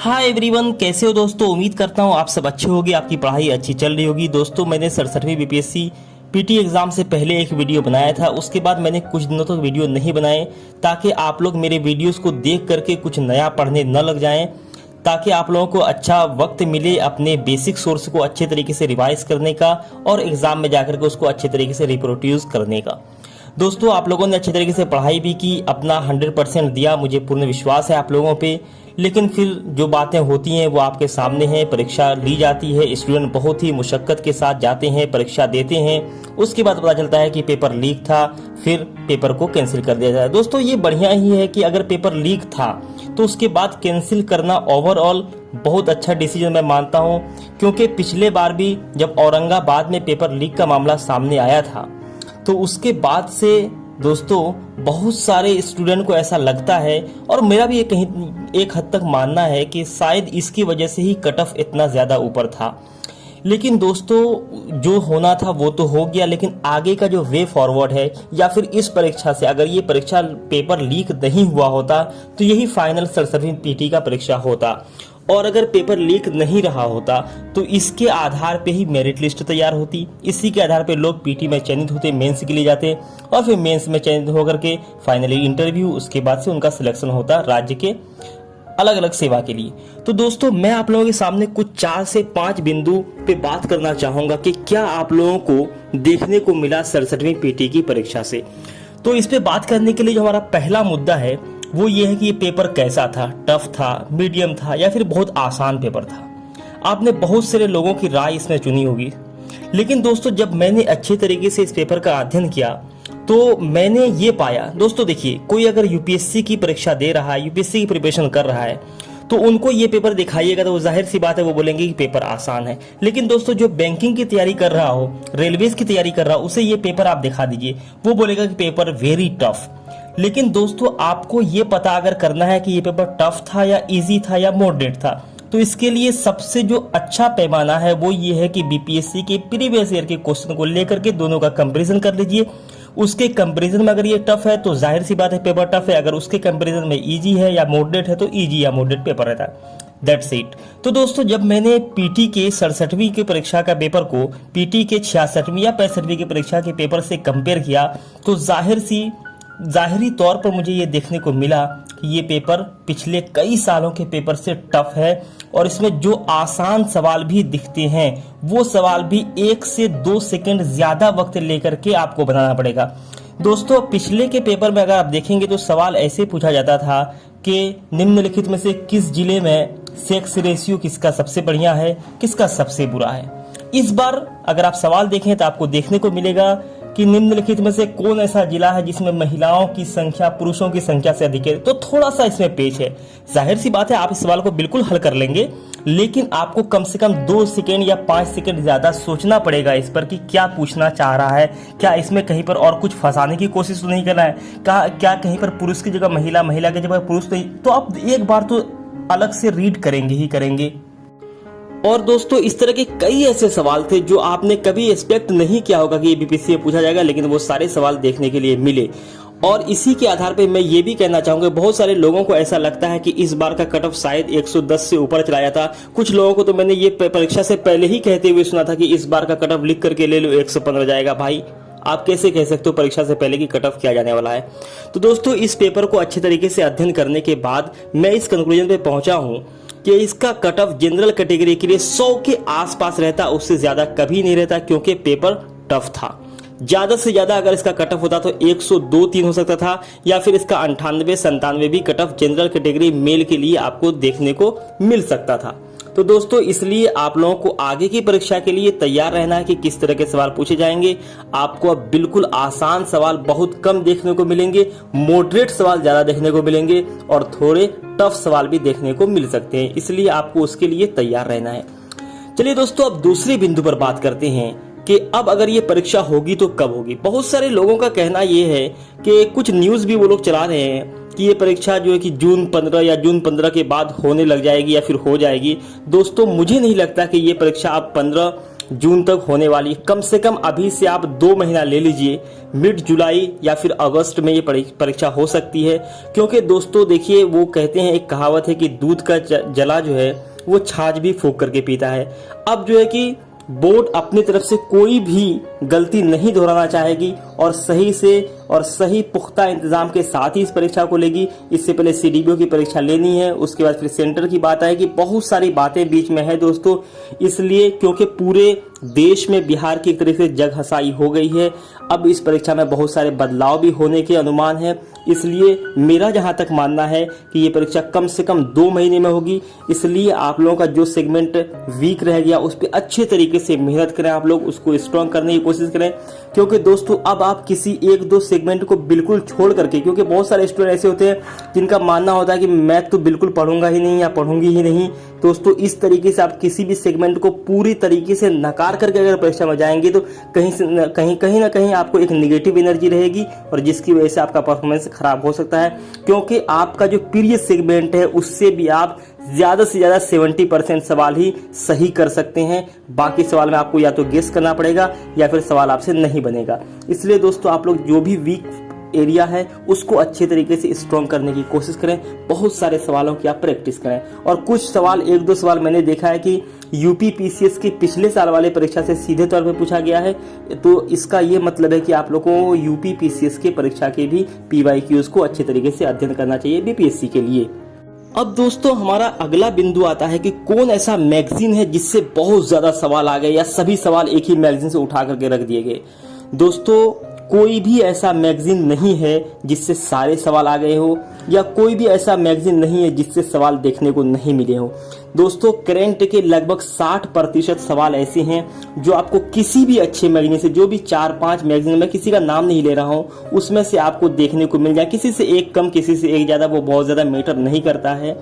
Hi everyone, कैसे हो दोस्तों। उम्मीद करता हूँ आप सब अच्छे होंगे, आपकी पढ़ाई अच्छी चल रही होगी। दोस्तों मैंने 67वीं बीपीएससी पीटी एग्जाम से पहले एक वीडियो बनाया था, उसके बाद मैंने कुछ दिनों तक वीडियो नहीं बनाए ताकि आप लोग मेरे वीडियोस को देख करके कुछ नया पढ़ने न लग जाएं, ताकि आप लोगों को अच्छा वक्त मिले अपने बेसिक सोर्स को अच्छे तरीके से रिवाइज करने का और एग्जाम में जाकर के उसको अच्छे तरीके से रिप्रोड्यूस करने का। दोस्तों आप लोगों ने अच्छे तरीके से पढ़ाई भी की, अपना 100% दिया, मुझे पूर्ण विश्वास है आप लोगों पे। लेकिन फिर जो बातें होती हैं वो आपके सामने हैं। परीक्षा ली जाती है, स्टूडेंट बहुत ही मुशक्कत के साथ जाते हैं, परीक्षा देते हैं, उसके बाद पता चलता है कि पेपर लीक था, फिर पेपर को कैंसिल कर दिया जाए। दोस्तों ये बढ़िया ही है कि अगर पेपर लीक था तो उसके बाद कैंसिल करना ओवरऑल बहुत अच्छा डिसीजन मैं मानता हूँ, क्योंकि पिछले बार भी जब औरंगाबाद में पेपर लीक का मामला सामने आया था तो उसके बाद से दोस्तों बहुत सारे स्टूडेंट को ऐसा लगता है, और मेरा भी कहीं एक हद तक मानना है कि शायद इसकी वजह से ही कट ऑफ इतना ज़्यादा ऊपर था। लेकिन दोस्तों जो होना था वो तो हो गया, लेकिन आगे का जो वे फॉरवर्ड है, या फिर इस परीक्षा से अगर ये परीक्षा पेपर लीक नहीं हुआ होता तो यही फाइनल 67वीं पीटी का परीक्षा होता, और अगर पेपर लीक नहीं रहा होता तो इसके आधार पे ही मेरिट लिस्ट तैयार होती, इसी के आधार पे लोग पीटी में चयनित होते, मेंस के लिए जाते, और फिर मेंस में चयनित होकर के फाइनली इंटरव्यू, उसके बाद से उनका सिलेक्शन होता राज्य के अलग अलग सेवा के लिए। तो दोस्तों मैं आप लोगों के सामने कुछ 4 से 5 बिंदु पे बात करना चाहूंगा कि क्या आप लोगों को देखने को मिला 67वीं पीटी की परीक्षा से। तो इस पे बात करने के लिए जो हमारा पहला मुद्दा है वो ये है कि ये पेपर कैसा था, टफ था, मीडियम था या फिर बहुत आसान पेपर था। आपने बहुत सारे लोगों की राय इसमें चुनी होगी, लेकिन दोस्तों जब मैंने अच्छे तरीके से इस पेपर का अध्ययन किया तो मैंने ये पाया। दोस्तों देखिए, कोई अगर यूपीएससी की परीक्षा दे रहा है, यूपीएससी की प्रिपरेशन कर रहा है, तो उनको ये पेपर दिखाइएगा तो वो जाहिर सी बात है वो बोलेंगे कि पेपर आसान है। लेकिन दोस्तों जो बैंकिंग की तैयारी कर रहा हो, रेलवेज की तैयारी कर रहा हो, उसे ये पेपर आप दिखा दीजिए, वो बोलेगा कि पेपर वेरी टफ। लेकिन दोस्तों आपको ये पता अगर करना है कि ये पेपर टफ था या इजी था या मॉडरेट था, तो इसके लिए सबसे जो अच्छा पैमाना है वो ये है कि बीपीएससी के प्रीवियस ईयर के क्वेश्चन को लेकर के दोनों का कंपैरिजन कर लीजिए। उसके कंपैरिजन में अगर ये टफ है तो जाहिर सी बात है पेपर टफ है, अगर उसके कंपैरिजन में इजी है या मॉडरेट है तो इजी या मॉडरेट पेपर रहता है। That's it. तो दोस्तों जब मैंने पीटी के 67वीं की परीक्षा का पेपर को पीटी के 66वीं या 65वीं की परीक्षा के पेपर से कंपेयर किया तो जाहिरी तौर पर मुझे ये देखने को मिला कि ये पेपर पिछले कई सालों के पेपर से टफ है, और इसमें जो आसान सवाल भी दिखते हैं वो सवाल भी 1 से 2 सेकंड ज्यादा वक्त लेकर के आपको बनाना पड़ेगा। दोस्तों पिछले के पेपर में अगर आप देखेंगे तो सवाल ऐसे पूछा जाता था कि निम्नलिखित में से किस जिले में सेक्स रेशियो किसका सबसे बढ़िया है, किसका सबसे बुरा है। इस बार अगर आप सवाल देखें तो आपको देखने को मिलेगा कि निम्नलिखित में से कौन ऐसा जिला है जिसमें महिलाओं की संख्या पुरुषों की संख्या से अधिक है। तो थोड़ा सा इसमें पेच है। जाहिर सी बात है आप इस सवाल को बिल्कुल हल कर लेंगे, लेकिन आपको कम से कम 2 सेकंड या 5 सेकंड ज्यादा सोचना पड़ेगा इस पर कि क्या पूछना चाह रहा है, क्या इसमें कहीं पर और कुछ फंसाने की कोशिश तो नहीं करना है, क्या कहीं पर पुरुष की जगह महिला, महिला की जगह पुरुष नहीं। तो आप एक बार तो अलग से रीड करेंगे ही करेंगे। और दोस्तों इस तरह के कई ऐसे सवाल थे जो आपने कभी एक्सपेक्ट नहीं किया होगा कि ये बीपीएससी में पूछा जाएगा, लेकिन वो सारे सवाल देखने के लिए मिले। और इसी के आधार पे मैं ये भी कहना चाहूंगा, बहुत सारे लोगों को ऐसा लगता है कि इस बार का कट ऑफ शायद 110 से ऊपर चला जाता। कुछ लोगों को तो मैंने ये परीक्षा से पहले ही कहते हुए सुना था कि इस बार का कट ऑफ लिख करके ले लो 115 जाएगा। भाई आप कैसे कह सकते हो परीक्षा से पहले की कट ऑफ किया जाने वाला है। तो दोस्तों इस पेपर को अच्छे तरीके से अध्ययन करने के बाद मैं इस कंक्लूजन पे पहुंचा हूं कि इसका कट ऑफ जनरल कैटेगरी के लिए 100 के आसपास रहता, उससे ज्यादा कभी नहीं रहता, क्योंकि पेपर टफ था। ज्यादा से ज्यादा अगर इसका कट ऑफ होता तो 102-3 हो सकता था, या फिर इसका 98-97 भी cut off general category mail के लिए आपको देखने को मिल सकता था। तो दोस्तों इसलिए आप लोगों को आगे की परीक्षा के लिए तैयार रहना है कि किस तरह के सवाल पूछे जाएंगे। आपको अब बिल्कुल आसान सवाल बहुत कम देखने को मिलेंगे, मॉडरेट सवाल ज्यादा देखने को मिलेंगे, और थोड़े टफ सवाल भी देखने को मिल सकते हैं, इसलिए आपको उसके लिए तैयार रहना है। चलिए दोस्तों अब दूसरे बिंदु पर बात करते हैं कि अब अगर ये परीक्षा होगी तो कब होगी। बहुत सारे लोगों का कहना ये है कि कुछ न्यूज भी वो लोग चला रहे हैं कि ये परीक्षा जो है कि जून 15 या जून 15 के बाद होने लग जाएगी या फिर हो जाएगी। दोस्तों मुझे नहीं लगता कि ये परीक्षा अब 15 जून तक होने वाली। कम से कम अभी से आप 2 महीना ले लीजिए, मिड जुलाई या फिर अगस्त में ये परीक्षा हो सकती है। क्योंकि दोस्तों देखिए, वो कहते हैं, एक कहावत है कि दूध का जला जो है वो छाछ भी फूंक करके पीता है। अब जो है कि बोर्ड अपनी तरफ से कोई भी गलती नहीं दोहराना चाहेगी और सही से और सही पुख्ता इंतजाम के साथ ही इस परीक्षा को लेगी। इससे पहले सीडीपीओ की परीक्षा लेनी है, उसके बाद फिर सेंटर की बात आएगी, बहुत सारी बातें बीच में है दोस्तों। इसलिए क्योंकि पूरे देश में बिहार की एक तरीके से जग हसाई हो गई है, अब इस परीक्षा में बहुत सारे बदलाव भी होने के अनुमान है। इसलिए मेरा जहां तक मानना है कि ये परीक्षा कम से कम 2 महीने में होगी। इसलिए आप लोगों का जो सेगमेंट वीक रह गया उस पर अच्छे तरीके से मेहनत करें, आप लोग उसको स्ट्रॉन्ग करने की कोशिश करें। क्योंकि दोस्तों अब आप किसी 1-2 सेगमेंट को बिल्कुल छोड़ करके, क्योंकि बहुत सारे स्टूडेंट ऐसे होते हैं जिनका मानना होता है कि मैथ तो बिल्कुल पढ़ूंगा ही नहीं या पढ़ूंगी ही नहीं। दोस्तों इस तरीके से आप किसी भी सेगमेंट को पूरी तरीके से नकार करके अगर परीक्षा में जाएंगे तो कहीं ना कहीं आपको एक नेगेटिव एनर्जी रहेगी और जिसकी वजह से आपका परफॉर्मेंस खराब हो सकता है। क्योंकि आपका जो प्रीवियस सेगमेंट है उससे भी आप ज्यादा से ज्यादा 70% सवाल ही सही कर सकते हैं। बाकी सवाल में आपको या तो गेस करना पड़ेगा या फिर सवाल आपसे नहीं बनेगा। इसलिए दोस्तों आप लोग जो भी वीक एरिया है उसको अच्छे तरीके से स्ट्रॉन्ग करने की कोशिश करें। बहुत सारे सवालों की आप प्रैक्टिस करें। और कुछ सवाल, 1-2 सवाल मैंने देखा है कि यूपी पीसीएस की पिछले साल वाले परीक्षा से सीधे तौर पे पूछा गया है। तो इसका ये मतलब है कि आप लोगों को यूपी पीसीएस के परीक्षा के भी पीवाईक्यूज को अच्छे तरीके से अध्ययन करना चाहिए बीपीएससी के लिए। अब दोस्तों हमारा अगला बिंदु आता है कि कौन ऐसा मैगजीन है जिससे बहुत ज्यादा सवाल आ गए या सभी सवाल एक ही मैगजीन से उठा करके रख दिए गए। दोस्तों कोई भी ऐसा मैगजीन नहीं है जिससे सारे सवाल आ गए हो, या कोई भी ऐसा मैगजीन नहीं है जिससे सवाल देखने को नहीं मिले हो। दोस्तों करंट के लगभग 60% सवाल ऐसे हैं जो आपको किसी भी अच्छे मैगजीन से, जो भी 4-5 मैगजीन, मैं किसी का नाम नहीं ले रहा हूं, उसमें से आपको देखने को मिल जाए। किसी से एक कम, किसी से एक ज्यादा, वो बहुत ज्यादा मैटर नहीं करता है।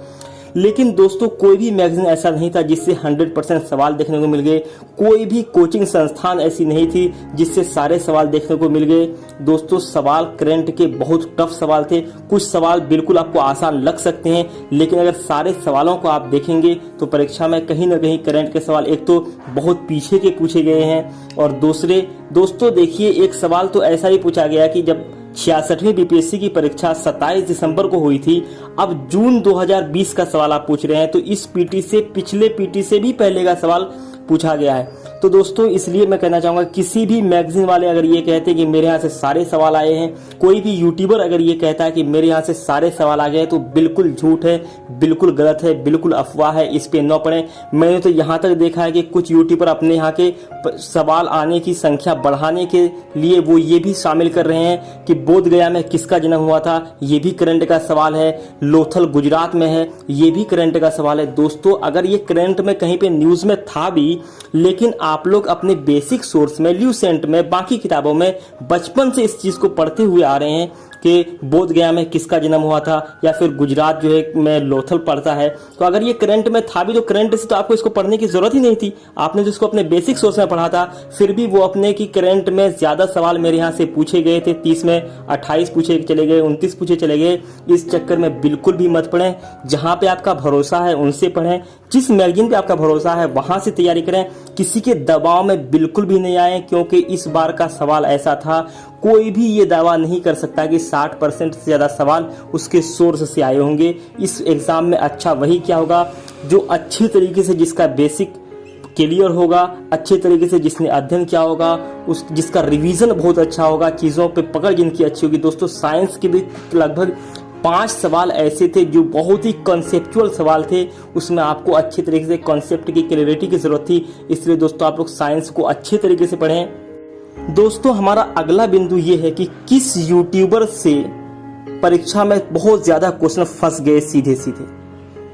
लेकिन दोस्तों कोई भी मैगजीन ऐसा नहीं था जिससे 100% सवाल देखने को मिल गए। कोई भी कोचिंग संस्थान ऐसी नहीं थी जिससे सारे सवाल देखने को मिल गए। दोस्तों सवाल करंट के बहुत टफ सवाल थे। कुछ सवाल बिल्कुल आपको आसान लग सकते हैं, लेकिन अगर सारे सवालों को आप देखेंगे तो परीक्षा में कहीं ना कहीं करंट के सवाल एक तो बहुत पीछे के पूछे गए हैं, और दूसरे दोस्तों देखिए एक सवाल तो ऐसा ही पूछा गया कि जब 66वीं बीपीएससी की परीक्षा 27 दिसंबर को हुई थी, अब जून 2020 का सवाल आप पूछ रहे हैं, तो इस पीटी से, पिछले पीटी से भी पहले का सवाल पूछा गया है। तो दोस्तों इसलिए मैं कहना चाहूंगा, किसी भी मैगजीन वाले अगर ये कहते हैं कि मेरे यहाँ से सारे सवाल आए हैं, कोई भी यूट्यूबर अगर ये कहता है कि मेरे यहाँ से सारे सवाल आ गए, तो बिल्कुल झूठ है, बिल्कुल गलत है, बिल्कुल अफवाह है। इस पे न पड़े। मैंने तो यहाँ तक देखा है कि कुछ यूट्यूबर अपने यहाँ के सवाल आने की संख्या बढ़ाने के लिए वो ये भी शामिल कर रहे हैं कि बोध गया में किसका जन्म हुआ था, ये भी करंट का सवाल है। लोथल गुजरात में है, ये भी करंट का सवाल है। दोस्तों अगर ये करंट में कहीं पे न्यूज में था भी, लेकिन आप लोग अपने बेसिक सोर्स में, ल्यूसेंट में, बाकी किताबों में बचपन से इस चीज को पढ़ते हुए आ रहे हैं कि बोध गया में किसका जन्म हुआ था, या फिर गुजरात जो है में लोथल पढ़ता है। तो अगर ये करंट में था भी तो करंट से तो आपको इसको पढ़ने की जरूरत ही नहीं थी। आपने जिसको अपने बेसिक सोर्स में पढ़ा था, फिर भी वो अपने की करंट में ज्यादा सवाल मेरे यहाँ से पूछे गए थे। 30 में 28 पूछे चले गए, 29 पूछे चले गए। इस चक्कर में बिल्कुल भी मत पढ़ें। जहां पे आपका भरोसा है उनसे पढ़ें, जिस मैगजीन पे आपका भरोसा है वहां से तैयारी करें। किसी के दबाव में बिल्कुल भी नहीं आए, क्योंकि इस बार का सवाल ऐसा था, कोई भी ये दावा नहीं कर सकता कि 60% से ज्यादा सवाल उसके सोर्स से आए होंगे। इस एग्जाम में अच्छा वही क्या होगा जो अच्छे तरीके से, जिसका बेसिक क्लियर होगा, अच्छे तरीके से जिसने अध्ययन किया होगा, उस जिसका रिवीजन बहुत अच्छा होगा, चीजों पे पकड़ जिनकी अच्छी होगी। दोस्तों साइंस के भी लगभग 5 सवाल ऐसे थे जो बहुत ही कॉन्सेप्चुअल सवाल थे, उसमें आपको अच्छे तरीके से कॉन्सेप्ट की क्लैरिटी की जरूरत थी। इसलिए दोस्तों आप लोग साइंस को अच्छे तरीके से पढ़ें। दोस्तों हमारा अगला बिंदु ये है कि किस यूट्यूबर से परीक्षा में बहुत ज्यादा क्वेश्चन फंस गए सीधे सीधे।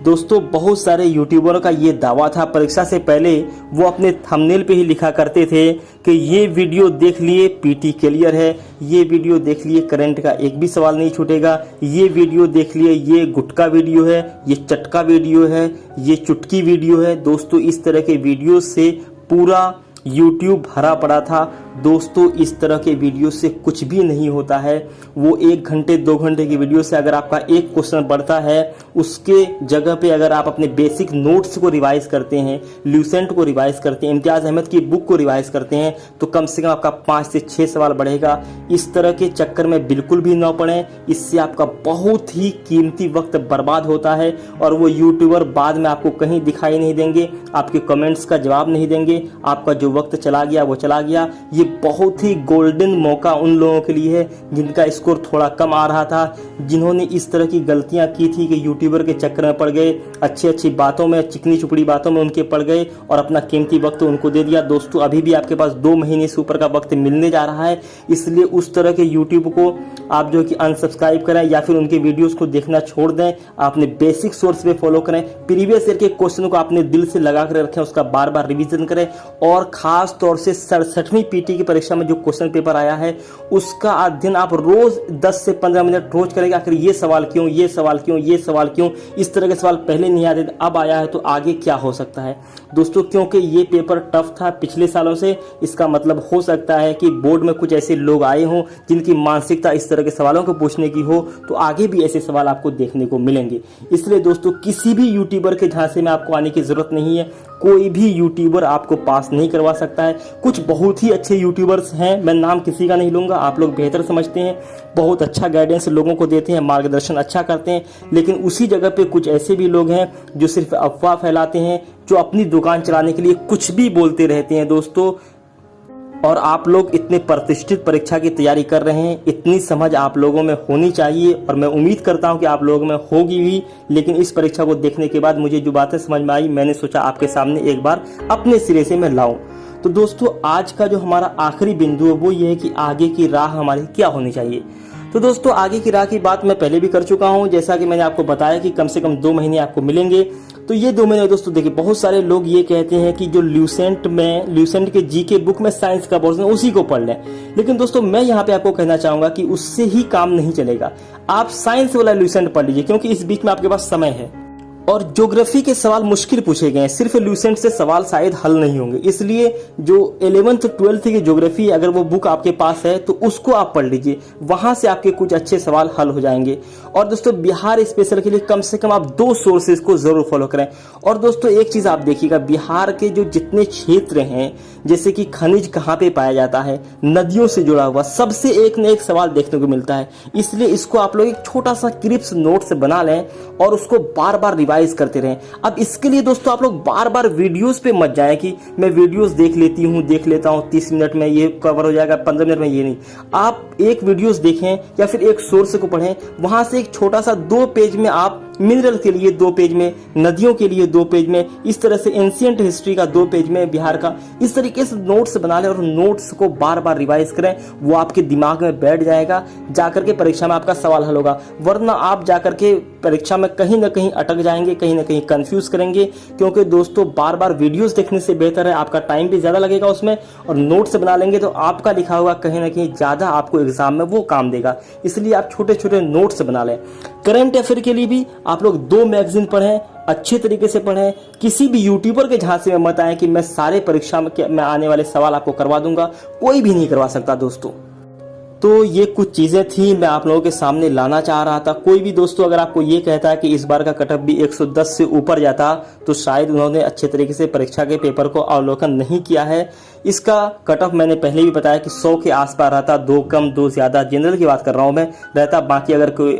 दोस्तों बहुत सारे यूट्यूबरों का ये दावा था, परीक्षा से पहले वो अपने थंबनेल पे ही लिखा करते थे कि ये वीडियो देख लिए पीटी क्लियर है, ये वीडियो देख लिए करंट का एक भी सवाल नहीं छूटेगा, ये वीडियो देख लिए ये गुटका वीडियो है, ये चटका वीडियो है, ये चुटकी वीडियो है। दोस्तों इस तरह के वीडियो से पूरा यूट्यूब भरा पड़ा था। दोस्तों इस तरह के वीडियो से कुछ भी नहीं होता है। वो 1 घंटे 2 घंटे की वीडियो से अगर आपका एक क्वेश्चन बढ़ता है, उसके जगह पे अगर आप अपने बेसिक नोट्स को रिवाइज करते हैं, ल्यूसेंट को रिवाइज करते हैं, इम्तियाज अहमद की बुक को रिवाइज करते हैं, तो कम से कम आपका 5 से 6 सवाल बढ़ेगा। इस तरह के चक्कर में बिल्कुल भी न पड़ें, इससे आपका बहुत ही कीमती वक्त बर्बाद होता है और वो यूट्यूबर बाद में आपको कहीं दिखाई नहीं देंगे, आपके कमेंट्स का जवाब नहीं देंगे, आपका जो वक्त चला गया वो चला गया। ये बहुत ही गोल्डन मौका उन लोगों के लिए है जिनका स्कोर थोड़ा कम आ रहा था, जिन्होंने इस तरह की गलतियां की थी कि यूट्यूबर के चक्कर में पड़ गए, अच्छी अच्छी बातों में, चिकनी चुपड़ी बातों में उनके पड़ गए और अपना कीमती वक्त उनको दे दिया। दोस्तों अभी भी आपके पास 2 महीने से ऊपर का वक्त मिलने जा रहा है, इसलिए उस तरह के यूट्यूब को आप जो कि अनसब्सक्राइब करें या फिर उनके वीडियोस को देखना छोड़ दें। आपने बेसिक सोर्स पे फॉलो करें, प्रीवियस ईयर के क्वेश्चन को आपने दिल से लगा कर रखें, उसका बार बार रिवीजन करें और खास तौर से 67वीं पीटी की परीक्षा में जो क्वेश्चन पेपर आया है उसका अध्ययन आप रोज 10 से 15 मिनट रोज करेंगे। आखिर ये सवाल क्यों, ये सवाल क्यों, ये सवाल क्यों, इस तरह के सवाल पहले नहीं आते थे, अब आया है तो आगे क्या हो सकता है दोस्तों। क्योंकि ये पेपर टफ था पिछले सालों से, इसका मतलब हो सकता है कि बोर्ड में कुछ ऐसे लोग आए हों जिनकी मानसिकता इस तरह के सवालों को पूछने की हो, तो आगे भी ऐसे सवाल आपको देखने को मिलेंगे। इसलिए दोस्तों किसी भी यूट्यूबर के झांसे में आपको आने की जरूरत नहीं है, कोई भी यूट्यूबर आपको पास नहीं करवा सकता है। कुछ बहुत ही अच्छे यूट्यूबर्स हैं, मैं नाम किसी का नहीं लूंगा, आप लोग बेहतर समझते हैं, बहुत अच्छा गाइडेंस लोगों को देते हैं, मार्गदर्शन अच्छा करते हैं, लेकिन उसी जगह पे कुछ ऐसे भी लोग हैं जो सिर्फ अफवाह फैलाते हैं, जो अपनी दुकान चलाने के लिए कुछ भी बोलते रहते हैं दोस्तों। और आप लोग इतने प्रतिष्ठित परीक्षा की तैयारी कर रहे हैं, इतनी समझ आप लोगों में होनी चाहिए और मैं उम्मीद करता हूं कि आप लोगों में होगी भी। लेकिन इस परीक्षा को देखने के बाद मुझे जो बातें समझ में आई, मैंने सोचा आपके सामने एक बार अपने सिरे से मैं लाऊं। तो दोस्तों आज का जो हमारा आखिरी बिंदु है वो ये है कि आगे की राह हमारी क्या होनी चाहिए। तो दोस्तों आगे की राह की बात मैं पहले भी कर चुका हूं, जैसा कि मैंने आपको बताया कि कम से कम 2 महीने आपको मिलेंगे। तो ये 2 महीने दोस्तों देखिए, बहुत सारे लोग ये कहते हैं कि जो ल्यूसेंट के जीके बुक में साइंस का पोर्शन उसी को पढ़ लें, लेकिन दोस्तों मैं यहाँ पे आपको कहना चाहूंगा कि उससे ही काम नहीं चलेगा। आप साइंस वाला ल्यूसेंट पढ़ लीजिए, क्योंकि इस बीच में आपके पास समय है और ज्योग्राफी के सवाल मुश्किल पूछे गए हैं, सिर्फ ल्यूसेंट से सवाल शायद हल नहीं होंगे। इसलिए जो 11th 12th की ज्योग्राफी अगर वो बुक आपके पास है तो उसको आप पढ़ लीजिए, वहां से आपके कुछ अच्छे सवाल हल हो जाएंगे। और दोस्तों बिहार स्पेशल के लिए कम से कम आप 2 सोर्सेज को जरूर फॉलो करें। और दोस्तों एक चीज आप देखिएगा, बिहार के जो जितने क्षेत्र हैं, जैसे कि खनिज कहाँ पे पाया जाता है, नदियों से जुड़ा हुआ, सबसे एक न एक सवाल देखने को मिलता है। इसलिए इसको आप लोग एक छोटा सा क्रिप्स नोट से बना लें और उसको बार बार रिवाइज करते रहें। अब इसके लिए दोस्तों आप लोग बार बार वीडियोस पे मत जाएं कि मैं वीडियोस देख लेता हूं 30 मिनट में ये कवर हो जाएगा, 15 मिनट में ये नहीं। आप एक वीडियोस देखें या फिर एक सोर्स को पढ़ें, वहां से एक छोटा सा 2 पेज में आप मिनरल के लिए 2 पेज में, नदियों के लिए 2 पेज में, इस तरह से एंशिएंट हिस्ट्री का 2 पेज में बिहार का, इस तरीके से नोट्स बना लें और नोट्स को बार बार रिवाइज करें। वो आपके दिमाग में बैठ जाएगा, जाकर के परीक्षा में आपका सवाल हल होगा। वरना आप जाकर के परीक्षा में कहीं ना कहीं अटक जाएंगे, कहीं ना कहीं कंफ्यूज करेंगे। क्योंकि दोस्तों बार बार वीडियोस देखने से बेहतर है, आपका टाइम भी ज्यादा लगेगा उसमें, और नोट्स बना लेंगे तो आपका लिखा हुआ कहीं ना कहीं ज्यादा आपको एग्जाम में वो काम देगा। इसलिए आप छोटे छोटे नोट्स बना लें। करंट अफेयर के लिए भी आप लोग 2 मैगजीन पढ़ें, अच्छे तरीके से पढ़ें। किसी भी यूट्यूबर के झांसे में मत आए कि मैं सारे परीक्षा में आने वाले सवाल आपको करवा दूंगा, कोई भी नहीं करवा सकता दोस्तों। तो ये कुछ चीजें थी मैं आप लोगों के सामने लाना चाह रहा था। कोई भी दोस्तों अगर आपको ये कहता है कि इस बार का कटअप भी 110 से ऊपर जाता, तो शायद उन्होंने अच्छे तरीके से परीक्षा के पेपर को अवलोकन नहीं किया है। इसका कटअप मैंने पहले भी बताया कि 100 के आसपास रहता, 2 कम 2 ज्यादा, जनरल की बात कर रहा हूं मैं, रहता। बाकी अगर कोई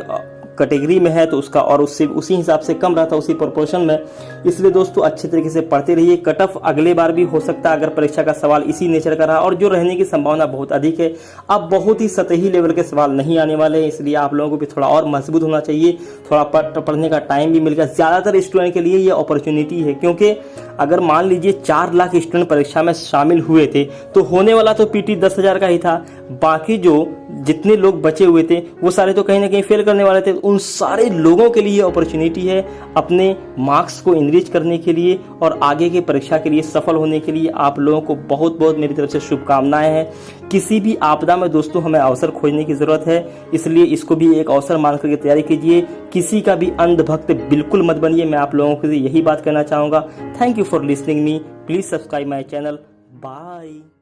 कैटेगरी में है तो उसका और उससे उसी हिसाब से कम रहता, उसी प्रोपोर्शन में। इसलिए दोस्तों अच्छे तरीके से पढ़ते रहिए। कटअप अगले बार भी हो सकता है अगर परीक्षा का सवाल इसी नेचर का रहा, और जो रहने की संभावना बहुत अधिक है। अब बहुत ही सतही लेवल के सवाल नहीं आने वाले, इसलिए आप लोगों को भी थोड़ा और मजबूत होना चाहिए, थोड़ा पढ़ने का टाइम भी मिलेगा। ज्यादातर स्टूडेंट के लिए ये अपॉर्चुनिटी है, क्योंकि अगर मान लीजिए 4 लाख स्टूडेंट परीक्षा में शामिल हुए थे तो होने वाला तो पीटी 10,000 का ही था। बाकी जो जितने लोग बचे हुए थे वो सारे तो कहीं ना कहीं फेल करने वाले थे। उन सारे लोगों के लिए अपॉर्चुनिटी है अपने मार्क्स को इनरीच करने के लिए और आगे की परीक्षा के लिए सफल होने के लिए। आप लोगों को बहुत बहुत मेरी तरफ से शुभकामनाएं हैं। किसी भी आपदा में दोस्तों हमें अवसर खोजने की जरूरत है, इसलिए इसको भी एक अवसर मान करके तैयारी कीजिए। किसी का भी अंधभक्त बिल्कुल मत बनिए, मैं आप लोगों को यही बात कहना चाहूंगा। Thank you for listening me, please subscribe my channel. Bye.